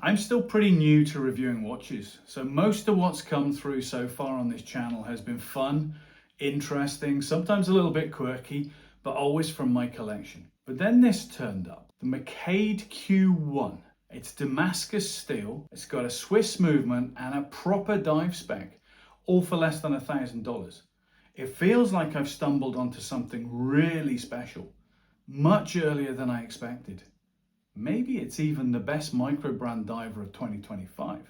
I'm still pretty new to reviewing watches, so most of what's come through so far on this channel has been fun, interesting, sometimes a little bit quirky, but always from my collection. But then this turned up, the McQuaide Q1. It's Damascus steel, it's got a Swiss movement and a proper dive spec, all for less than $1,000. It feels like I've stumbled onto something really special, much earlier than I expected. Maybe it's even the best Microbrand diver of 2025.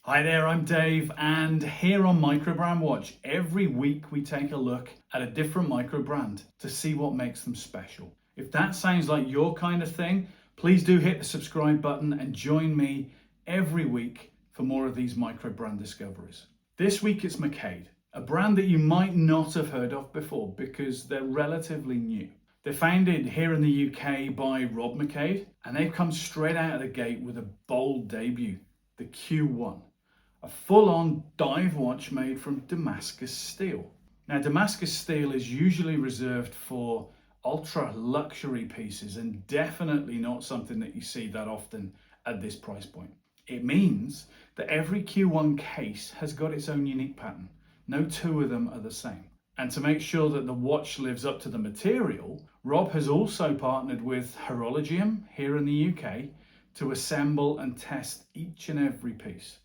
Hi there, I'm Dave, and here on Microbrand Watch, every week we take a look at a different microbrand to see what makes them special. If that sounds like your kind of thing, please do hit the subscribe button and join me every week for more of these microbrand discoveries. This week it's McQuaide, a brand that you might not have heard of before because they're relatively new. They're founded here in the UK by Rob McQuaide, and they've come straight out of the gate with a bold debut, the Q1, a full-on dive watch made from Damascus steel. Now, Damascus steel is usually reserved for ultra luxury pieces and definitely not something that you see that often at this price point. It means that every Q1 case has got its own unique pattern. No two of them are the same. And to make sure that the watch lives up to the material, Rob has also partnered with Horologium here in the UK to assemble and test each and every piece.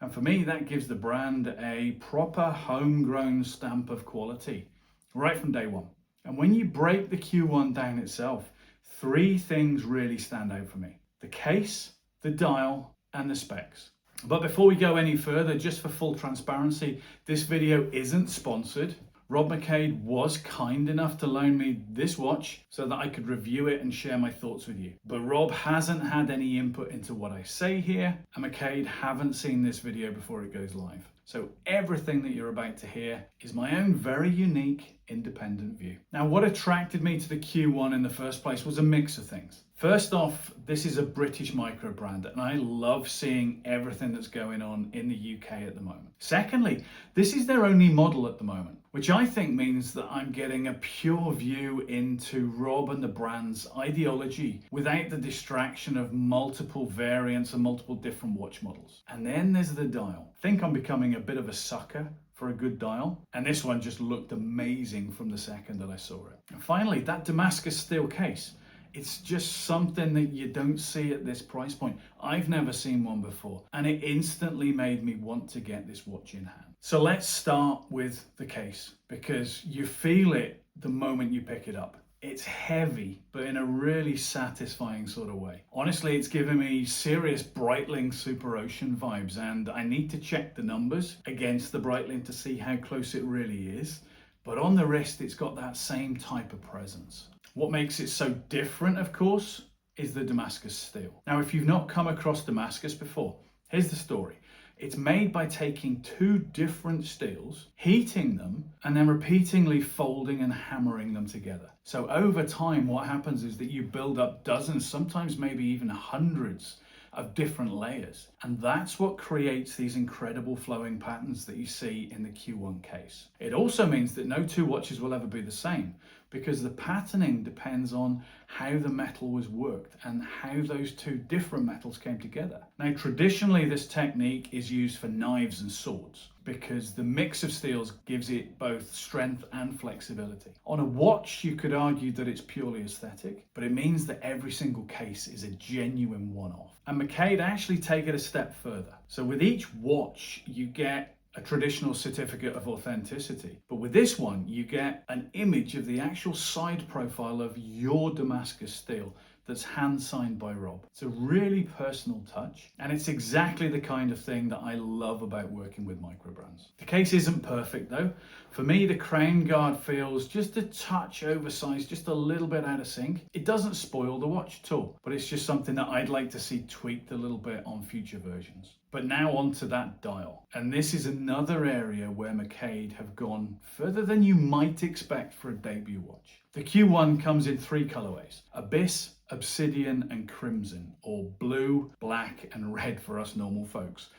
And for me, that gives the brand a proper homegrown stamp of quality right from day one. And when you break the Q1 down itself, three things really stand out for me: the case, the dial, and the specs. But before we go any further, just for full transparency, this video isn't sponsored. Rob McQuaide was kind enough to loan me this watch so that I could review it and share my thoughts with you. But Rob hasn't had any input into what I say here, and McQuaide haven't seen this video before it goes live. So everything that you're about to hear is my own very unique, independent view. Now, what attracted me to the Q1 in the first place was a mix of things. First off, this is a British micro brand, and I love seeing everything that's going on in the UK at the moment. Secondly, this is their only model at the moment, which I think means that I'm getting a pure view into Rob and the brand's ideology without the distraction of multiple variants and multiple different watch models. And then there's the dial. I think I'm becoming a bit of a sucker for a good dial, and this one just looked amazing from the second that I saw it. And finally, that Damascus steel case. It's just something that you don't see at this price point. I've never seen one before, and it instantly made me want to get this watch in hand. So let's start with the case, because you feel it the moment you pick it up. It's heavy, but in a really satisfying sort of way. Honestly, it's giving me serious Breitling Super Ocean vibes, and I need to check the numbers against the Breitling to see how close it really is. But on the wrist, it's got that same type of presence. What makes it so different, of course, is the Damascus steel. Now, if you've not come across Damascus before, here's the story. It's made by taking two different steels, heating them, and then repeatedly folding and hammering them together. So over time, what happens is that you build up dozens, sometimes maybe even hundreds of different layers. And that's what creates these incredible flowing patterns that you see in the Q1 case. It also means that no two watches will ever be the same, because the patterning depends on how the metal was worked and how those two different metals came together. Now, traditionally, this technique is used for knives and swords because the mix of steels gives it both strength and flexibility. On a watch, you could argue that it's purely aesthetic, but it means that every single case is a genuine one-off. And McQuaide actually take it a step further. So with each watch, you get a traditional certificate of authenticity. But with this one, you get an image of the actual side profile of your Damascus steel that's hand signed by Rob. It's a really personal touch, and it's exactly the kind of thing that I love about working with microbrands. The case isn't perfect though. For me, the crown guard feels just a touch oversized, just a little bit out of sync. It doesn't spoil the watch at all, but it's just something that I'd like to see tweaked a little bit on future versions. But now onto that dial. And this is another area where McQuaide have gone further than you might expect for a debut watch. The Q1 comes in three colorways: Abyss, Obsidian, and Crimson, or blue, black, and red for us normal folks.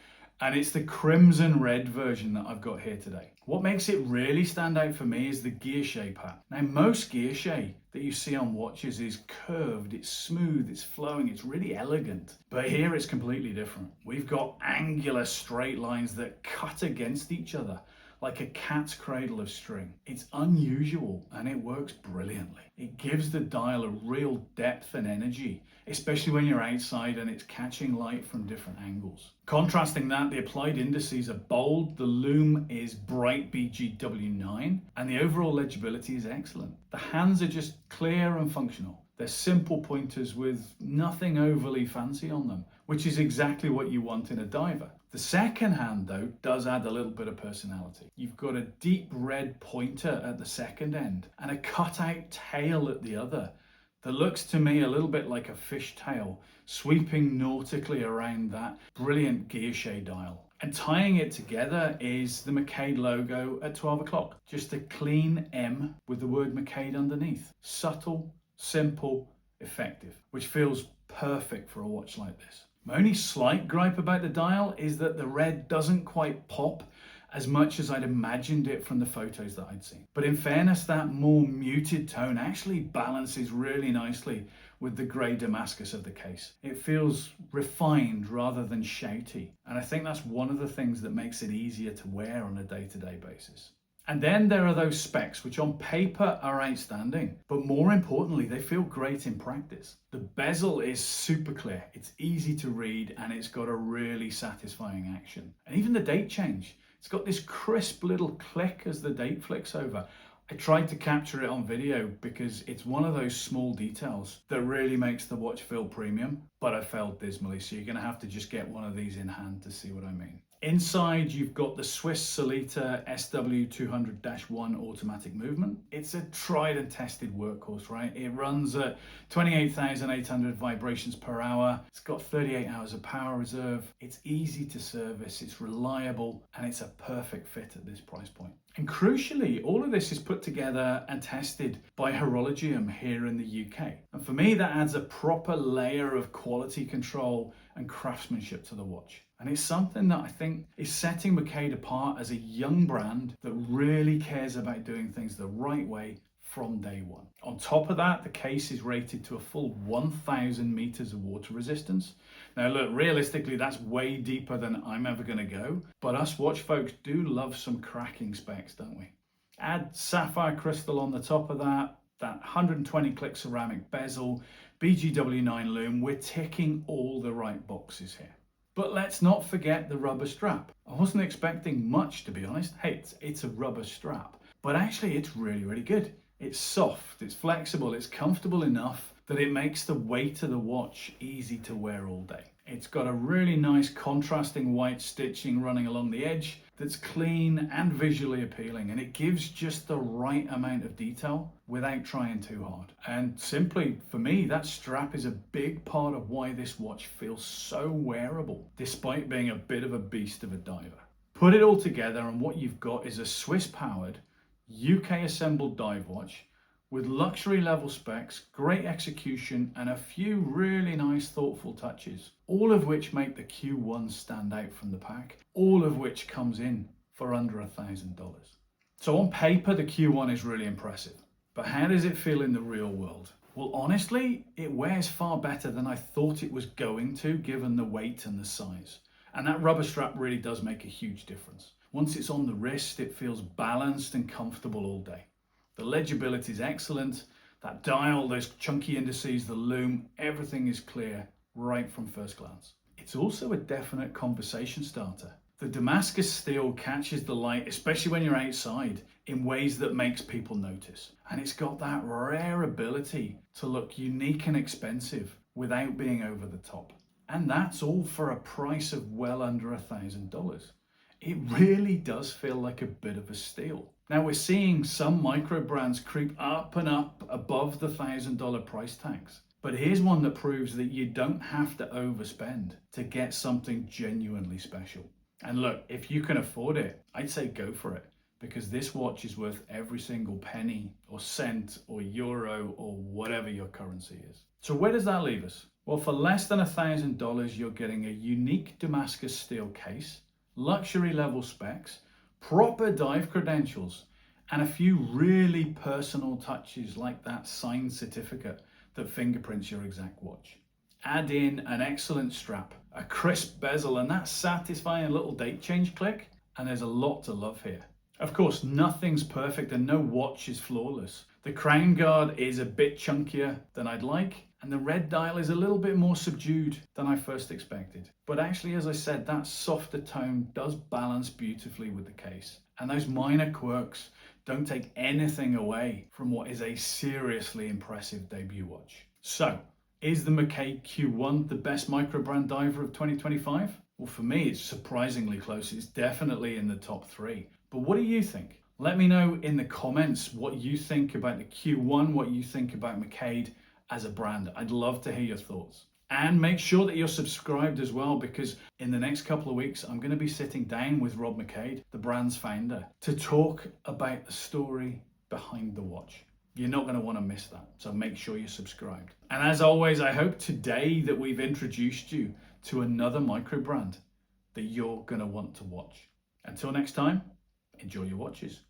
And it's the crimson red version that I've got here today. What makes it really stand out for me is the guilloché pattern. Now, most guilloché that you see on watches is curved, it's smooth, it's flowing, it's really elegant. But here it's completely different. We've got angular straight lines that cut against each other like a cat's cradle of string. It's unusual and it works brilliantly. It gives the dial a real depth and energy, especially when you're outside and it's catching light from different angles. Contrasting that, the applied indices are bold, the lume is bright BGW9, and the overall legibility is excellent. The hands are just clear and functional. They're simple pointers with nothing overly fancy on them, which is exactly what you want in a diver. The second hand, though, does add a little bit of personality. You've got a deep red pointer at the second end and a cutout tail at the other that looks to me a little bit like a fish tail, sweeping nautically around that brilliant guilloché dial. And tying it together is the McQuaide logo at 12 o'clock. Just a clean M with the word McQuaide underneath. Subtle, simple, effective, which feels perfect for a watch like this. My only slight gripe about the dial is that the red doesn't quite pop as much as I'd imagined it from the photos that I'd seen. But in fairness, that more muted tone actually balances really nicely with the grey Damascus of the case. It feels refined rather than shouty. And I think that's one of the things that makes it easier to wear on a day-to-day basis. And then there are those specs, which on paper are outstanding, but more importantly, they feel great in practice. The bezel is super clear, it's easy to read, and it's got a really satisfying action. And even the date change, it's got this crisp little click as the date flicks over. I tried to capture it on video because it's one of those small details that really makes the watch feel premium, but I failed dismally, so you're gonna have to just get one of these in hand to see what I mean. Inside, you've got the Swiss Sellita SW200-1 automatic movement. It's a tried and tested workhorse, right? It runs at 28,800 vibrations per hour. It's got 38 hours of power reserve. It's easy to service, it's reliable, and it's a perfect fit at this price point. And crucially, all of this is put together and tested by Horologium here in the UK. And for me, that adds a proper layer of quality control and craftsmanship to the watch. And it's something that I think is setting McQuaide apart as a young brand that really cares about doing things the right way from day one. On top of that, the case is rated to a full 1,000 meters of water resistance. Now look, realistically, that's way deeper than I'm ever gonna go, but us watch folks do love some cracking specs, don't we? Add sapphire crystal on the top of that 120 click ceramic bezel, BGW9 lume, we're ticking all the right boxes here. But let's not forget the rubber strap. I wasn't expecting much, to be honest. Hey, it's a rubber strap, but actually it's really, really good. It's soft, it's flexible, it's comfortable enough that it makes the weight of the watch easy to wear all day. It's got a really nice contrasting white stitching running along the edge that's clean and visually appealing, and it gives just the right amount of detail without trying too hard. And simply, for me, that strap is a big part of why this watch feels so wearable, despite being a bit of a beast of a diver. Put it all together and what you've got is a Swiss-powered, UK-assembled dive watch with luxury level specs, great execution, and a few really nice thoughtful touches, all of which make the Q1 stand out from the pack, all of which comes in for under $1,000. So on paper, the Q1 is really impressive, but how does it feel in the real world? Well, honestly, it wears far better than I thought it was going to, given the weight and the size. And that rubber strap really does make a huge difference. Once it's on the wrist, it feels balanced and comfortable all day. The legibility is excellent. That dial, those chunky indices, the lume, everything is clear right from first glance. It's also a definite conversation starter. The Damascus steel catches the light, especially when you're outside, in ways that makes people notice. And it's got that rare ability to look unique and expensive without being over the top. And that's all for a price of well under $1,000. It really does feel like a bit of a steal. Now we're seeing some micro brands creep up and up above the $1,000 price tags. But here's one that proves that you don't have to overspend to get something genuinely special. And look, if you can afford it, I'd say go for it, because this watch is worth every single penny or cent or euro or whatever your currency is. So where does that leave us? Well, for less than $1,000, you're getting a unique Damascus steel case luxury level specs, proper dive credentials, and a few really personal touches like that signed certificate that fingerprints your exact watch. Add in an excellent strap, a crisp bezel, and that satisfying little date change click, and there's a lot to love here. Of course, nothing's perfect and no watch is flawless. The crown guard is a bit chunkier than I'd like, and the red dial is a little bit more subdued than I first expected. But actually, as I said, that softer tone does balance beautifully with the case. And those minor quirks don't take anything away from what is a seriously impressive debut watch. So, is the McQuaide Q1 the best Microbrand diver of 2025? Well, for me, it's surprisingly close. It's definitely in the top 3. But what do you think? Let me know in the comments what you think about the Q1, what you think about McQuaide as a brand. I'd love to hear your thoughts. And make sure that you're subscribed as well, because in the next couple of weeks, I'm going to be sitting down with Rob McQuaide, the brand's founder, to talk about the story behind the watch. You're not going to want to miss that. So make sure you're subscribed. And as always, I hope today that we've introduced you to another micro brand that you're going to want to watch. Until next time, enjoy your watches.